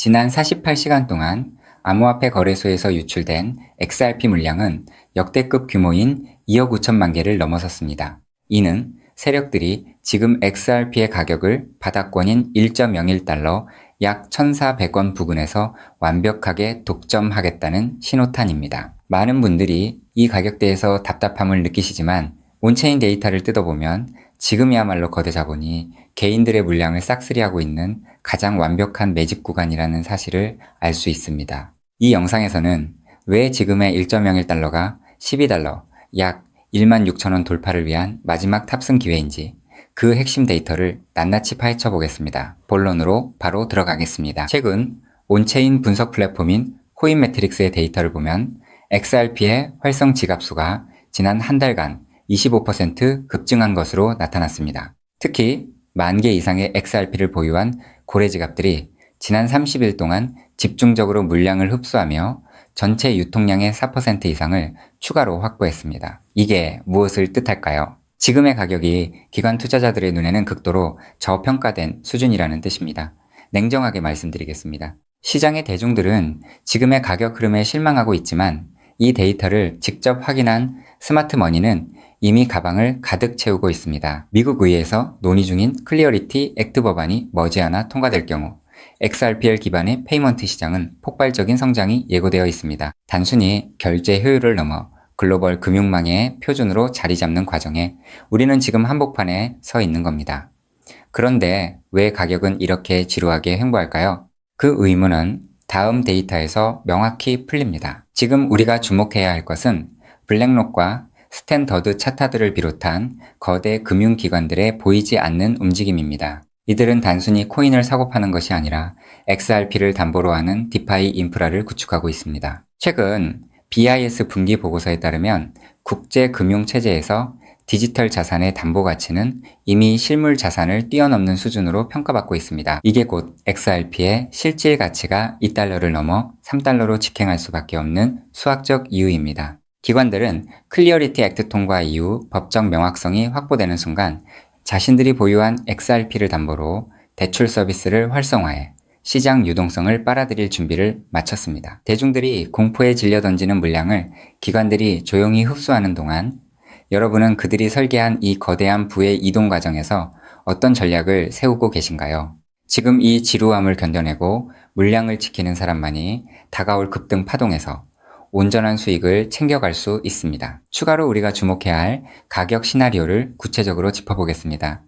지난 48시간 동안 암호화폐 거래소에서 유출된 XRP 물량은 역대급 규모인 2억 5천만 개를 넘어섰습니다. 이는 세력들이 지금 XRP의 가격을 바닥권인 1.01달러 약 1,400원 부근에서 완벽하게 독점하겠다는 신호탄입니다. 많은 분들이 이 가격대에서 답답함을 느끼시지만 온체인 데이터를 뜯어보면 지금이야말로 거대 자본이 개인들의 물량을 싹쓸이하고 있는 가장 완벽한 매집 구간이라는 사실을 알 수 있습니다. 이 영상에서는 왜 지금의 1.01달러가 12달러, 약 16,000원 돌파를 위한 마지막 탑승 기회인지 그 핵심 데이터를 낱낱이 파헤쳐 보겠습니다. 본론으로 바로 들어가겠습니다. 최근 온체인 분석 플랫폼인 코인매트릭스의 데이터를 보면 XRP의 활성 지갑수가 지난 한 달간 25% 급증한 것으로 나타났습니다. 특히 10,000개 이상의 XRP를 보유한 고래 지갑들이 지난 30일 동안 집중적으로 물량을 흡수하며 전체 유통량의 4% 이상을 추가로 확보했습니다. 이게 무엇을 뜻할까요? 지금의 가격이 기관 투자자들의 눈에는 극도로 저평가된 수준이라는 뜻입니다. 냉정하게 말씀드리겠습니다. 시장의 대중들은 지금의 가격 흐름에 실망하고 있지만 이 데이터를 직접 확인한 스마트머니는 이미 가방을 가득 채우고 있습니다. 미국 의회에서 논의 중인 클리어리티 액트 법안이 머지않아 통과될 경우 XRPL 기반의 페이먼트 시장은 폭발적인 성장이 예고되어 있습니다. 단순히 결제 효율을 넘어 글로벌 금융망의 표준으로 자리 잡는 과정에 우리는 지금 한복판에 서 있는 겁니다. 그런데 왜 가격은 이렇게 지루하게 횡보할까요? 그 의문은 다음 데이터에서 명확히 풀립니다. 지금 우리가 주목해야 할 것은 블랙록과 스탠더드 차타들을 비롯한 거대 금융기관들의 보이지 않는 움직임입니다. 이들은 단순히 코인을 사고 파는 것이 아니라 XRP를 담보로 하는 디파이 인프라를 구축하고 있습니다. 최근 BIS 분기 보고서에 따르면 국제금융체제에서 디지털 자산의 담보 가치는 이미 실물 자산을 뛰어넘는 수준으로 평가받고 있습니다. 이게 곧 XRP의 실질 가치가 2달러를 넘어 3달러로 직행할 수밖에 없는 수학적 이유입니다. 기관들은 클리어리티 액트 통과 이후 법적 명확성이 확보되는 순간 자신들이 보유한 XRP를 담보로 대출 서비스를 활성화해 시장 유동성을 빨아들일 준비를 마쳤습니다. 대중들이 공포에 질려 던지는 물량을 기관들이 조용히 흡수하는 동안 여러분은 그들이 설계한 이 거대한 부의 이동 과정에서 어떤 전략을 세우고 계신가요? 지금 이 지루함을 견뎌내고 물량을 지키는 사람만이 다가올 급등 파동에서 온전한 수익을 챙겨갈 수 있습니다. 추가로 우리가 주목해야 할 가격 시나리오를 구체적으로 짚어보겠습니다.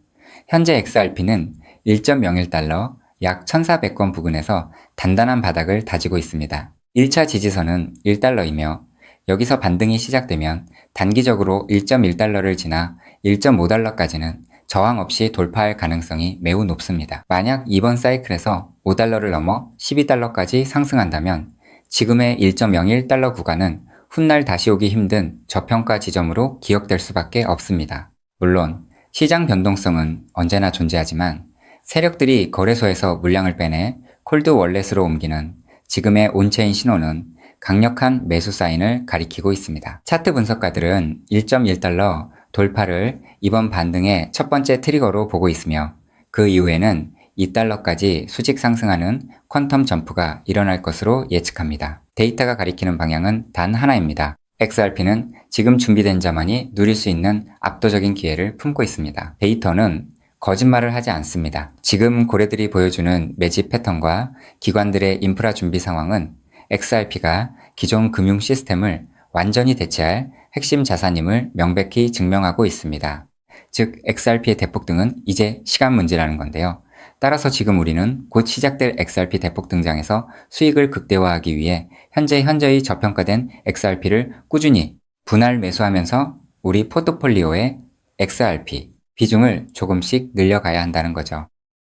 현재 XRP는 1.01달러, 약 1,400원 부근에서 단단한 바닥을 다지고 있습니다. 1차 지지선은 1달러이며 여기서 반등이 시작되면 단기적으로 1.1달러를 지나 1.5달러까지는 저항 없이 돌파할 가능성이 매우 높습니다. 만약 이번 사이클에서 5달러를 넘어 12달러까지 상승한다면 지금의 1.01달러 구간은 훗날 다시 오기 힘든 저평가 지점으로 기억될 수밖에 없습니다. 물론 시장 변동성은 언제나 존재하지만 세력들이 거래소에서 물량을 빼내 콜드 월렛으로 옮기는 지금의 온체인 신호는 강력한 매수 사인을 가리키고 있습니다. 차트 분석가들은 1.1달러 돌파를 이번 반등의 첫 번째 트리거로 보고 있으며 그 이후에는 2달러까지 수직 상승하는 퀀텀 점프가 일어날 것으로 예측합니다. 데이터가 가리키는 방향은 단 하나입니다. XRP는 지금 준비된 자만이 누릴 수 있는 압도적인 기회를 품고 있습니다. 데이터는 거짓말을 하지 않습니다. 지금 고래들이 보여주는 매집 패턴과 기관들의 인프라 준비 상황은 XRP가 기존 금융 시스템을 완전히 대체할 핵심 자산임을 명백히 증명하고 있습니다. 즉, XRP의 대폭등은 이제 시간 문제라는 건데요. 따라서 지금 우리는 곧 시작될 XRP 대폭 등장에서 수익을 극대화하기 위해 현저히 저평가된 XRP를 꾸준히 분할 매수하면서 우리 포트폴리오의 XRP 비중을 조금씩 늘려가야 한다는 거죠.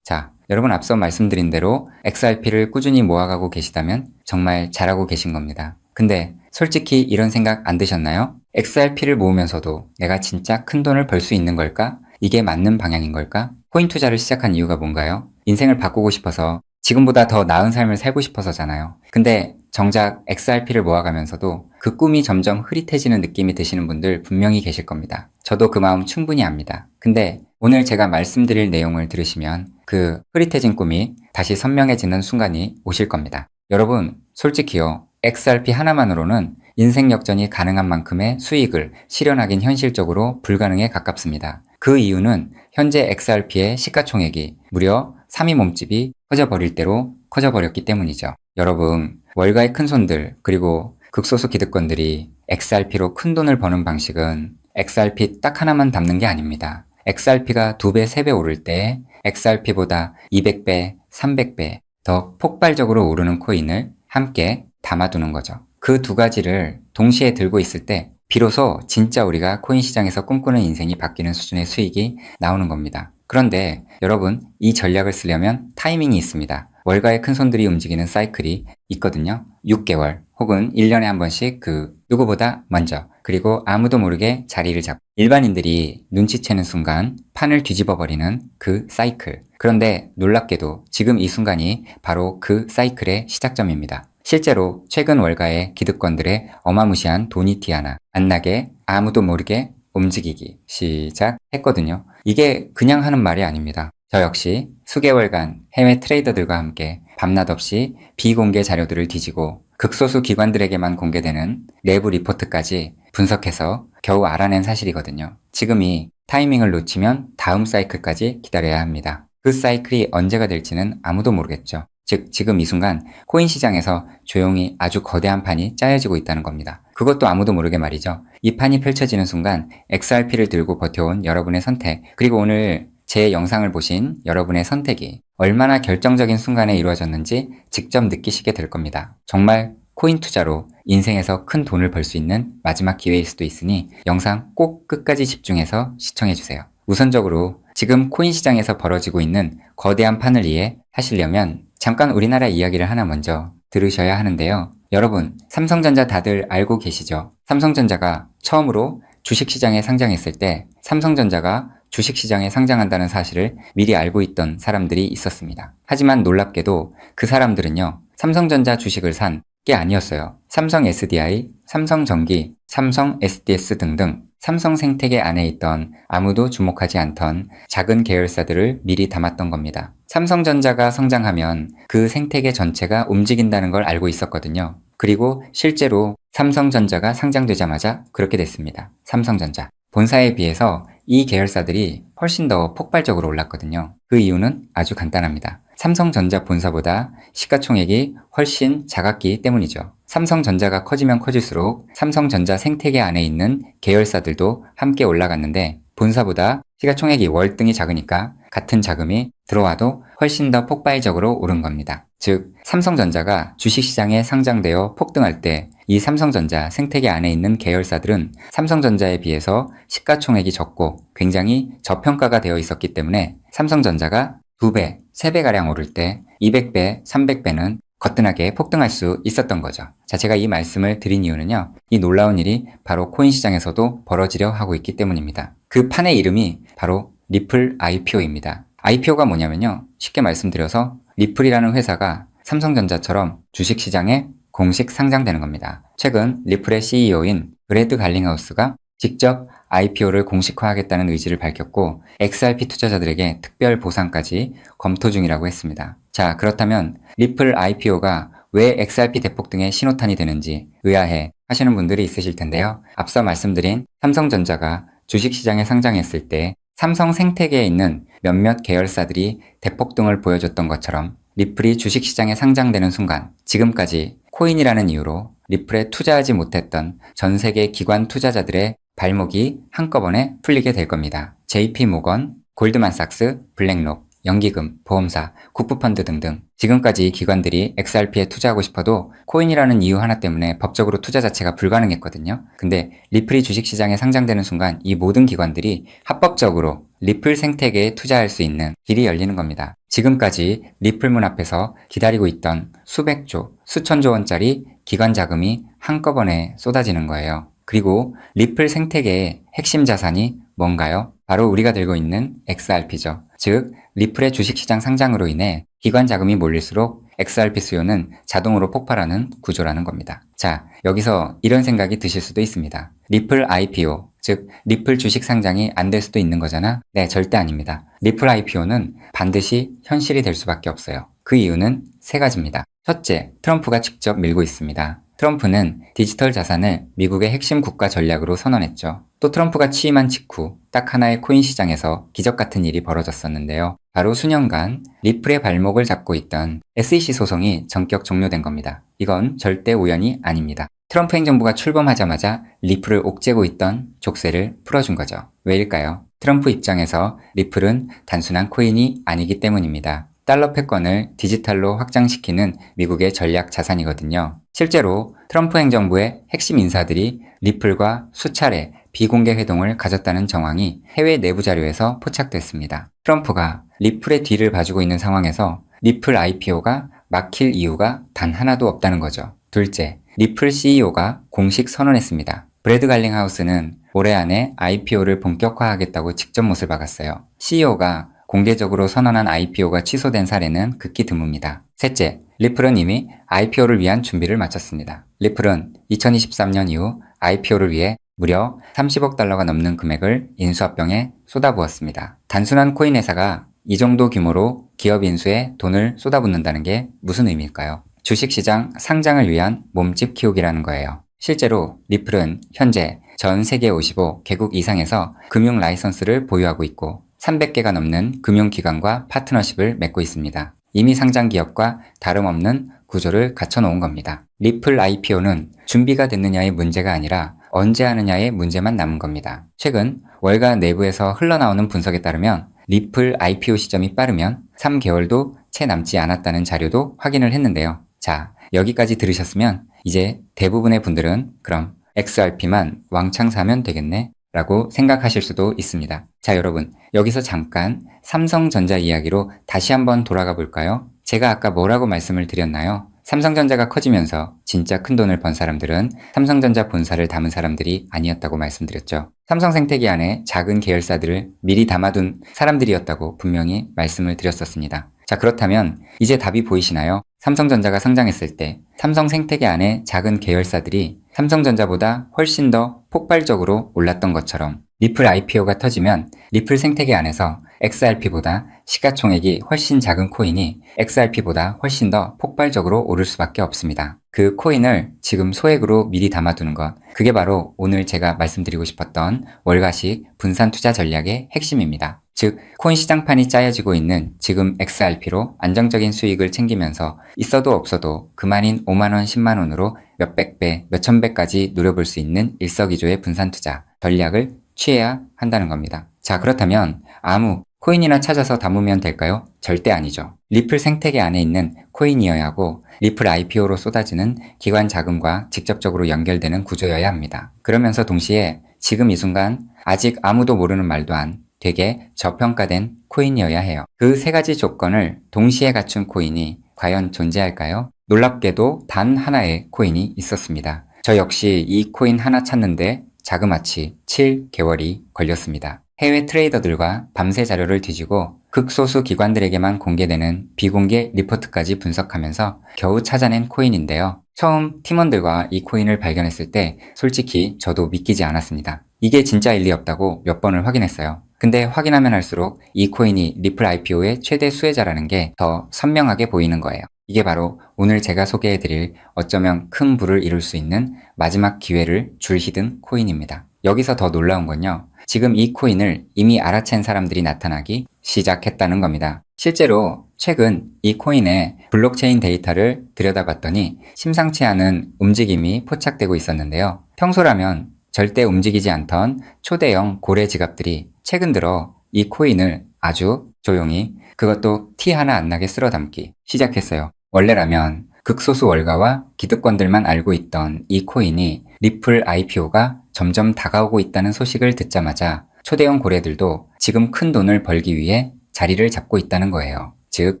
자, 여러분 앞서 말씀드린 대로 XRP를 꾸준히 모아가고 계시다면 정말 잘하고 계신 겁니다. 근데 솔직히 이런 생각 안 드셨나요? XRP를 모으면서도 내가 진짜 큰 돈을 벌 수 있는 걸까? 이게 맞는 방향인 걸까? 코인 투자를 시작한 이유가 뭔가요? 인생을 바꾸고 싶어서 지금보다 더 나은 삶을 살고 싶어서잖아요. 근데 정작 XRP를 모아가면서도 그 꿈이 점점 흐릿해지는 느낌이 드시는 분들 분명히 계실 겁니다. 저도 그 마음 충분히 압니다. 근데 오늘 제가 말씀드릴 내용을 들으시면 그 흐릿해진 꿈이 다시 선명해지는 순간이 오실 겁니다. 여러분, 솔직히요. XRP 하나만으로는 인생 역전이 가능한 만큼의 수익을 실현하긴 현실적으로 불가능에 가깝습니다. 그 이유는 현재 XRP의 시가총액이 무려 3위 몸집이 커져버릴 대로 커져버렸기 때문이죠. 여러분, 월가의 큰손들 그리고 극소수 기득권들이 XRP로 큰 돈을 버는 방식은 XRP 딱 하나만 담는 게 아닙니다. XRP가 2배, 3배 오를 때 XRP보다 200배, 300배 더 폭발적으로 오르는 코인을 함께 담아두는 거죠. 그 두 가지를 동시에 들고 있을 때 비로소 진짜 우리가 코인 시장에서 꿈꾸는 인생이 바뀌는 수준의 수익이 나오는 겁니다. 그런데 여러분, 이 전략을 쓰려면 타이밍이 있습니다. 월가의 큰손들이 움직이는 사이클이 있거든요. 6개월 혹은 1년에 한 번씩 누구보다 먼저 그리고 아무도 모르게 자리를 잡고 일반인들이 눈치채는 순간 판을 뒤집어 버리는 그 사이클. 그런데 놀랍게도 지금 이 순간이 바로 그 사이클의 시작점입니다. 실제로 최근 월가의 기득권들의 어마무시한 도니티 하나 안 나게 아무도 모르게 움직이기 시작했거든요. 이게 그냥 하는 말이 아닙니다. 저 역시 수개월간 해외 트레이더들과 함께 밤낮 없이 비공개 자료들을 뒤지고 극소수 기관들에게만 공개되는 내부 리포트까지 분석해서 겨우 알아낸 사실이거든요. 지금이 타이밍을 놓치면 다음 사이클까지 기다려야 합니다. 그 사이클이 언제가 될지는 아무도 모르겠죠. 즉 지금 이 순간 코인 시장에서 조용히 아주 거대한 판이 짜여지고 있다는 겁니다. 그것도 아무도 모르게 말이죠. 이 판이 펼쳐지는 순간 XRP를 들고 버텨온 여러분의 선택, 그리고 오늘 제 영상을 보신 여러분의 선택이 얼마나 결정적인 순간에 이루어졌는지 직접 느끼시게 될 겁니다. 정말 코인 투자로 인생에서 큰 돈을 벌 수 있는 마지막 기회일 수도 있으니 영상 꼭 끝까지 집중해서 시청해주세요. 우선적으로 지금 코인 시장에서 벌어지고 있는 거대한 판을 이해하시려면 잠깐 우리나라 이야기를 하나 먼저 들으셔야 하는데요. 여러분, 삼성전자 다들 알고 계시죠? 삼성전자가 처음으로 주식시장에 상장했을 때 삼성전자가 주식시장에 상장한다는 사실을 미리 알고 있던 사람들이 있었습니다. 하지만 놀랍게도 그 사람들은요, 삼성전자 주식을 산 게 아니었어요. 삼성 SDI, 삼성전기, 삼성 SDS 등등 삼성 생태계 안에 있던 아무도 주목하지 않던 작은 계열사들을 미리 담았던 겁니다. 삼성전자가 성장하면 그 생태계 전체가 움직인다는 걸 알고 있었거든요. 그리고 실제로 삼성전자가 상장되자마자 그렇게 됐습니다. 삼성전자. 본사에 비해서 이 계열사들이 훨씬 더 폭발적으로 올랐거든요. 그 이유는 아주 간단합니다. 삼성전자 본사보다 시가총액이 훨씬 작았기 때문이죠. 삼성전자가 커지면 커질수록 삼성전자 생태계 안에 있는 계열사들도 함께 올라갔는데 본사보다 시가총액이 월등히 작으니까 같은 자금이 들어와도 훨씬 더 폭발적으로 오른 겁니다. 즉, 삼성전자가 주식시장에 상장되어 폭등할 때 이 삼성전자 생태계 안에 있는 계열사들은 삼성전자에 비해서 시가총액이 적고 굉장히 저평가가 되어 있었기 때문에 삼성전자가 2배, 3배가량 오를 때 200배, 300배는 거뜬하게 폭등할 수 있었던 거죠. 자, 제가 이 말씀을 드린 이유는요. 이 놀라운 일이 바로 코인 시장에서도 벌어지려 하고 있기 때문입니다. 그 판의 이름이 바로 리플 IPO입니다. IPO가 뭐냐면요. 쉽게 말씀드려서 리플이라는 회사가 삼성전자처럼 주식시장에 공식 상장되는 겁니다. 최근 리플의 CEO인 브래드 갈링하우스가 직접 IPO를 공식화하겠다는 의지를 밝혔고 XRP 투자자들에게 특별 보상까지 검토 중이라고 했습니다. 자, 그렇다면 리플 IPO가 왜 XRP 대폭등의 신호탄이 되는지 의아해 하시는 분들이 있으실 텐데요. 앞서 말씀드린 삼성전자가 주식시장에 상장했을 때 삼성 생태계에 있는 몇몇 계열사들이 대폭등을 보여줬던 것처럼 리플이 주식시장에 상장되는 순간 지금까지 코인이라는 이유로 리플에 투자하지 못했던 전 세계 기관 투자자들의 발목이 한꺼번에 풀리게 될 겁니다. JP모건, 골드만삭스, 블랙록, 연기금, 보험사, 국부펀드 등등 지금까지 기관들이 XRP에 투자하고 싶어도 코인이라는 이유 하나 때문에 법적으로 투자 자체가 불가능했거든요. 근데 리플이 주식시장에 상장되는 순간 이 모든 기관들이 합법적으로 리플 생태계에 투자할 수 있는 길이 열리는 겁니다. 지금까지 리플 문 앞에서 기다리고 있던 수백조, 수천조 원짜리 기관 자금이 한꺼번에 쏟아지는 거예요. 그리고 리플 생태계의 핵심 자산이 뭔가요? 바로 우리가 들고 있는 XRP죠. 즉, 리플의 주식시장 상장으로 인해 기관 자금이 몰릴수록 XRP 수요는 자동으로 폭발하는 구조라는 겁니다. 자, 여기서 이런 생각이 드실 수도 있습니다. 리플 IPO, 즉 리플 주식 상장이 안 될 수도 있는 거잖아? 네, 절대 아닙니다. 리플 IPO는 반드시 현실이 될 수밖에 없어요. 그 이유는 세 가지입니다. 첫째, 트럼프가 직접 밀고 있습니다. 트럼프는 디지털 자산을 미국의 핵심 국가 전략으로 선언했죠. 또 트럼프가 취임한 직후 딱 하나의 코인 시장에서 기적 같은 일이 벌어졌었는데요. 바로 수년간 리플의 발목을 잡고 있던 SEC 소송이 전격 종료된 겁니다. 이건 절대 우연이 아닙니다. 트럼프 행정부가 출범하자마자 리플을 옥죄고 있던 족쇄를 풀어준 거죠. 왜일까요? 트럼프 입장에서 리플은 단순한 코인이 아니기 때문입니다. 달러 패권을 디지털로 확장시키는 미국의 전략 자산이거든요. 실제로 트럼프 행정부의 핵심 인사들이 리플과 수차례 비공개 회동을 가졌다는 정황이 해외 내부 자료에서 포착됐습니다. 트럼프가 리플의 뒤를 봐주고 있는 상황에서 리플 IPO가 막힐 이유가 단 하나도 없다는 거죠. 둘째, 리플 CEO가 공식 선언했습니다. 브래드 갈링하우스는 올해 안에 IPO를 본격화하겠다고 직접 못을 박았어요. CEO가 공개적으로 선언한 IPO가 취소된 사례는 극히 드뭅니다. 셋째, 리플은 이미 IPO를 위한 준비를 마쳤습니다. 리플은 2023년 이후 IPO를 위해 무려 30억 달러가 넘는 금액을 인수합병에 쏟아부었습니다. 단순한 코인 회사가 이 정도 규모로 기업 인수에 돈을 쏟아붓는다는 게 무슨 의미일까요? 주식시장 상장을 위한 몸집 키우기라는 거예요. 실제로 리플은 현재 전 세계 55개국 이상에서 금융 라이선스를 보유하고 있고 300개가 넘는 금융기관과 파트너십을 맺고 있습니다. 이미 상장 기업과 다름없는 구조를 갖춰놓은 겁니다. 리플 IPO는 준비가 됐느냐의 문제가 아니라 언제 하느냐의 문제만 남은 겁니다. 최근 월가 내부에서 흘러나오는 분석에 따르면 리플 IPO 시점이 빠르면 3개월도 채 남지 않았다는 자료도 확인을 했는데요. 자, 여기까지 들으셨으면 이제 대부분의 분들은 그럼 XRP만 왕창 사면 되겠네? 라고 생각하실 수도 있습니다. 자, 여러분, 여기서 잠깐 삼성전자 이야기로 다시 한번 돌아가 볼까요? 제가 아까 뭐라고 말씀을 드렸나요? 삼성전자가 커지면서 진짜 큰 돈을 번 사람들은 삼성전자 본사를 담은 사람들이 아니었다고 말씀드렸죠. 삼성 생태계 안에 작은 계열사들을 미리 담아둔 사람들이었다고 분명히 말씀을 드렸었습니다. 자, 그렇다면 이제 답이 보이시나요? 삼성전자가 상장했을 때 삼성 생태계 안에 작은 계열사들이 삼성전자보다 훨씬 더 폭발적으로 올랐던 것처럼 리플 IPO가 터지면 리플 생태계 안에서 XRP보다 시가총액이 훨씬 작은 코인이 XRP보다 훨씬 더 폭발적으로 오를 수밖에 없습니다. 그 코인을 지금 소액으로 미리 담아두는 것, 그게 바로 오늘 제가 말씀드리고 싶었던 월가식 분산 투자 전략의 핵심입니다. 즉, 코인 시장판이 짜여지고 있는 지금 XRP로 안정적인 수익을 챙기면서 있어도 없어도 그만인 5만원, 10만원으로 몇백 배, 몇천 배까지 노려볼 수 있는 일석이조의 분산 투자 전략을 취해야 한다는 겁니다. 자, 그렇다면 아무 코인이나 찾아서 담으면 될까요? 절대 아니죠. 리플 생태계 안에 있는 코인이어야 하고 리플 IPO로 쏟아지는 기관 자금과 직접적으로 연결되는 구조여야 합니다. 그러면서 동시에 지금 이 순간 아직 아무도 모르는 말도 안 되게 저평가된 코인이어야 해요. 그 세 가지 조건을 동시에 갖춘 코인이 과연 존재할까요? 놀랍게도 단 하나의 코인이 있었습니다. 저 역시 이 코인 하나 찾는데 자그마치 7개월이 걸렸습니다. 해외 트레이더들과 밤새 자료를 뒤지고 극소수 기관들에게만 공개되는 비공개 리포트까지 분석하면서 겨우 찾아낸 코인인데요. 처음 팀원들과 이 코인을 발견했을 때 솔직히 저도 믿기지 않았습니다. 이게 진짜일 리 없다고 몇 번을 확인했어요. 근데 확인하면 할수록 이 코인이 리플 IPO의 최대 수혜자라는 게 더 선명하게 보이는 거예요. 이게 바로 오늘 제가 소개해드릴 어쩌면 큰 부를 이룰 수 있는 마지막 기회를 줄히든 코인입니다. 여기서 더 놀라운 건요. 지금 이 코인을 이미 알아챈 사람들이 나타나기 시작했다는 겁니다. 실제로 최근 이 코인의 블록체인 데이터를 들여다봤더니 심상치 않은 움직임이 포착되고 있었는데요. 평소라면 절대 움직이지 않던 초대형 고래 지갑들이 최근 들어 이 코인을 아주 조용히 그것도 티 하나 안 나게 쓸어 담기 시작했어요. 원래라면 극소수 월가와 기득권들만 알고 있던 이 코인이 리플 IPO가 점점 다가오고 있다는 소식을 듣자마자 초대형 고래들도 지금 큰 돈을 벌기 위해 자리를 잡고 있다는 거예요. 즉,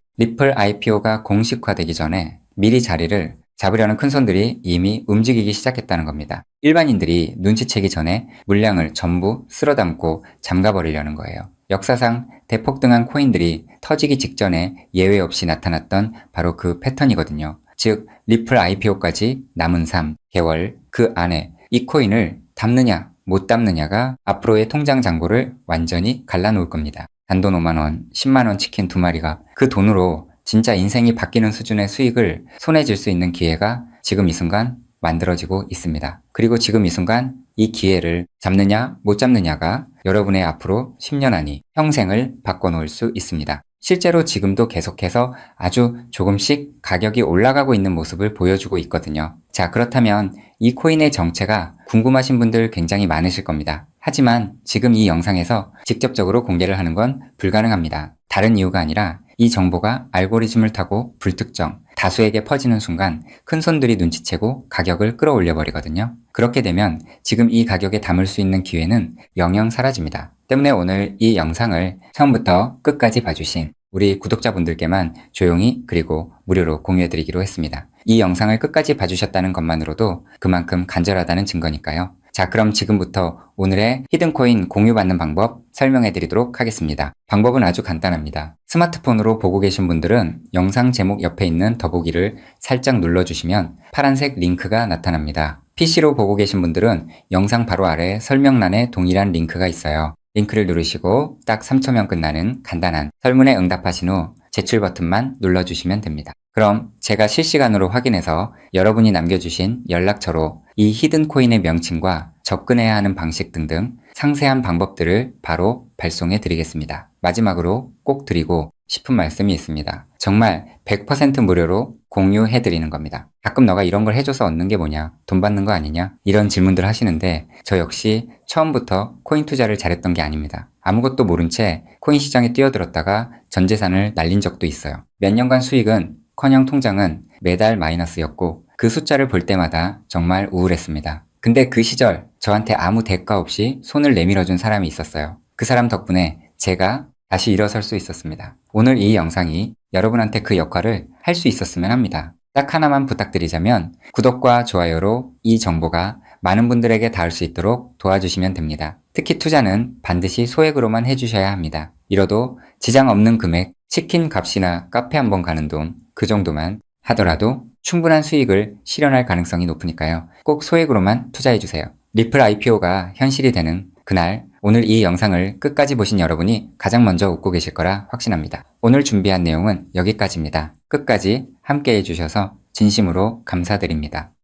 리플 IPO가 공식화되기 전에 미리 자리를 잡으려는 큰손들이 이미 움직이기 시작했다는 겁니다. 일반인들이 눈치채기 전에 물량을 전부 쓸어담고 잠가버리려는 거예요. 역사상 대폭등한 코인들이 터지기 직전에 예외 없이 나타났던 바로 그 패턴이거든요. 즉, 리플 IPO까지 남은 3개월 그 안에 이 코인을 담느냐 못 담느냐가 앞으로의 통장 잔고를 완전히 갈라놓을 겁니다. 단돈 5만원, 10만원 치킨 2마리가 그 돈으로 진짜 인생이 바뀌는 수준의 수익을 손에 쥘 수 있는 기회가 지금 이 순간 만들어지고 있습니다. 그리고 지금 이 순간 이 기회를 잡느냐 못 잡느냐가 여러분의 앞으로 10년 안이 평생을 바꿔놓을 수 있습니다. 실제로 지금도 계속해서 아주 조금씩 가격이 올라가고 있는 모습을 보여주고 있거든요. 자, 그렇다면 이 코인의 정체가 궁금하신 분들 굉장히 많으실 겁니다. 하지만 지금 이 영상에서 직접적으로 공개를 하는 건 불가능합니다. 다른 이유가 아니라 이 정보가 알고리즘을 타고 불특정, 다수에게 퍼지는 순간 큰 손들이 눈치채고 가격을 끌어올려 버리거든요. 그렇게 되면 지금 이 가격에 담을 수 있는 기회는 영영 사라집니다. 때문에 오늘 이 영상을 처음부터 끝까지 봐주신 우리 구독자분들께만 조용히 그리고 무료로 공유해드리기로 했습니다. 이 영상을 끝까지 봐주셨다는 것만으로도 그만큼 간절하다는 증거니까요. 자, 그럼 지금부터 오늘의 히든코인 공유받는 방법 설명해드리도록 하겠습니다. 방법은 아주 간단합니다. 스마트폰으로 보고 계신 분들은 영상 제목 옆에 있는 더보기를 살짝 눌러주시면 파란색 링크가 나타납니다. PC로 보고 계신 분들은 영상 바로 아래 설명란에 동일한 링크가 있어요. 링크를 누르시고 딱 3초면 끝나는 간단한 설문에 응답하신 후 제출 버튼만 눌러주시면 됩니다. 그럼 제가 실시간으로 확인해서 여러분이 남겨주신 연락처로 이 히든코인의 명칭과 접근해야 하는 방식 등등 상세한 방법들을 바로 발송해 드리겠습니다. 마지막으로 꼭 드리고 싶은 말씀이 있습니다. 정말 100% 무료로 공유해 드리는 겁니다. 가끔 너가 이런 걸 해줘서 얻는 게 뭐냐? 돈 받는 거 아니냐? 이런 질문들 하시는데 저 역시 처음부터 코인 투자를 잘했던 게 아닙니다. 아무것도 모른 채 코인 시장에 뛰어들었다가 전 재산을 날린 적도 있어요. 몇 년간 수익은 커녕 통장은 매달 마이너스였고 그 숫자를 볼 때마다 정말 우울했습니다. 근데 그 시절 저한테 아무 대가 없이 손을 내밀어준 사람이 있었어요. 그 사람 덕분에 제가 다시 일어설 수 있었습니다. 오늘 이 영상이 여러분한테 그 역할을 할 수 있었으면 합니다. 딱 하나만 부탁드리자면 구독과 좋아요로 이 정보가 많은 분들에게 닿을 수 있도록 도와주시면 됩니다. 특히 투자는 반드시 소액으로만 해주셔야 합니다. 이뤄도 지장 없는 금액, 치킨 값이나 카페 한번 가는 돈, 그 정도만 하더라도 충분한 수익을 실현할 가능성이 높으니까요. 꼭 소액으로만 투자해주세요. 리플 IPO가 현실이 되는 그날, 오늘 이 영상을 끝까지 보신 여러분이 가장 먼저 웃고 계실 거라 확신합니다. 오늘 준비한 내용은 여기까지입니다. 끝까지 함께 해주셔서 진심으로 감사드립니다.